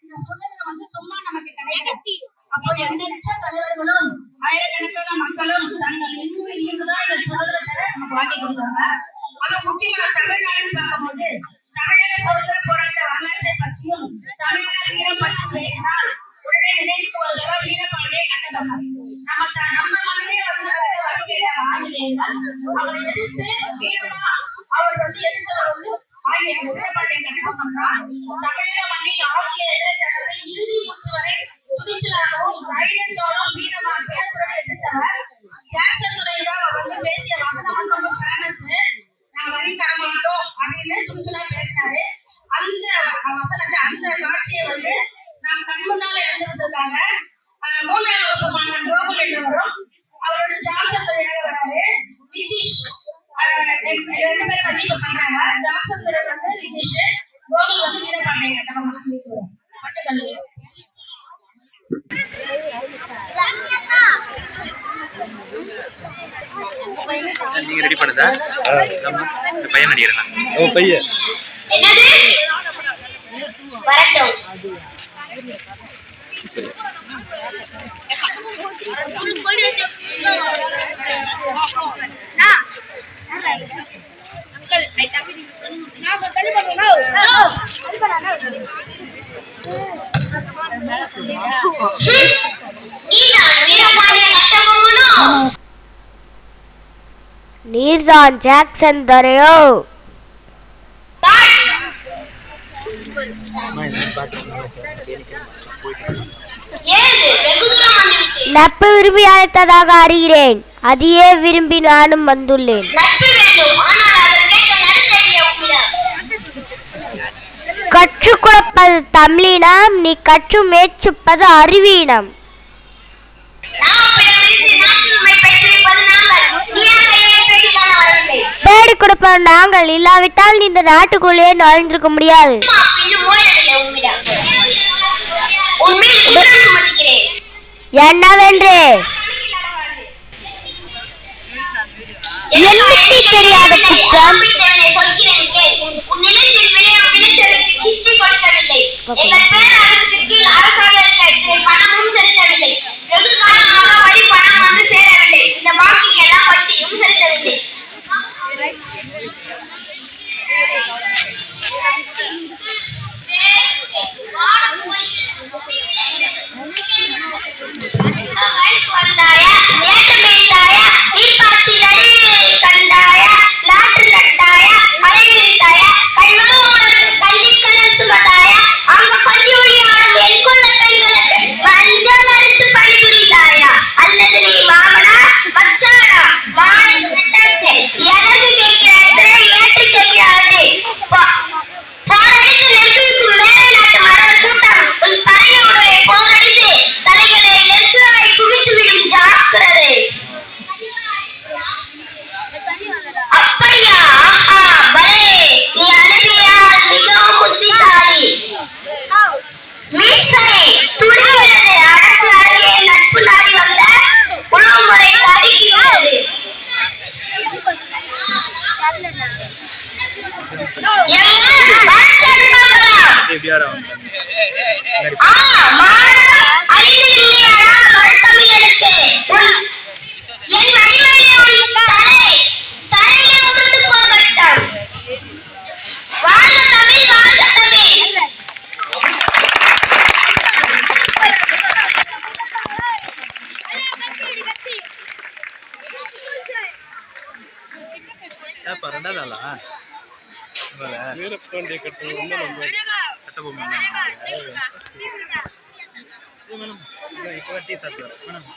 இந்த சுதந்திரம் சும்மா நமக்கு கிடையாது. அப்போ எண்ணற்ற தலைவர்களும் ஆயிரக்கணக்கான மக்களும் தங்கள் இந்துவில் இருந்துதான் இந்த சுதந்திரத்தை நமக்கு வாங்கி கொடுத்தாங்க. அது முக்கியமான தமிழ்நாடுன்னு பார்க்கும்போது தமிழக சுதந்திர போராட்ட வரலாற்றை பற்றியும் தமிழக வீரம் பற்றி பேசினால் உடனே நினைவுக்கு வருவதா வீரபாண்டிய கட்டபொம்மன். நம்ம மண்ணிலே வகை கேட்ட ஆங்கிலேயர்கள் அவரை எதிர்த்து வீரமா அவர் எதிர்த்தவர் ஆகிய வீரபாண்டிய கட்டபொம்மன் தான் தமிழக மண்ணில் ஆங்கிலேயரை தனது இறுதி மூச்சு வரை துணிச்சலாகவும் தைரியத்தோடும் வீரத்துடன் எதிர்த்தவர். ஜாக்சன் துறையோட அவர் பேசிய வசனம் ரொம்ப ஃபேமஸ். நாங்க வரி தர மாட்டோம் அப்படின்னு துணிச்சலா பேசினாரு. அந்த வசனத்தை அந்த காட்சியை நாம் கண் முன்னால எடுத்திருந்ததாக 3ஆம் வகுப்பு மாணவன் கோகுல் என்பவரும் அவரோட ஜாக்சன் துறையாக வராரு. நிதிஷ் ரெண்டு பேரும் பதிவு பண்றாங்க. ஜாக்சன் துறை நிதிஷ், கோகுல் வீரபாண்டிய கட்டபொம்மன் மட்டும் நீங்க ரெடி பண்ணதா? நம்ம பையன் நடிகரனா? ஓ பையன். என்னது? வரட்டும். அங்கிள் ரைட் அப்படி நான் தள்ளி பண்ணனும். நீர்தான் ஜாக்சன் துரையோ? நட்பு விரும்பி அழைத்ததாக அறிகிறேன். அதையே விரும்பி நானும் வந்துள்ளேன். கற்றுக் கொடுப்பது தமிழினம், நீ கற்று மேய்ச்சிப்பது அறிவீனம். பேடி கொடுப்பது நாங்கள், இல்லாவிட்டால் இந்த நாட்டுக்குள்ளே நுழைந்திருக்க முடியாது. என்னவென்று எண்ணிக்கை தெரியாத குற்றம். வீரபாண்டிய கட்டபொம்மன் இப்போ டீ சாப்பிடுவார் மேடம்.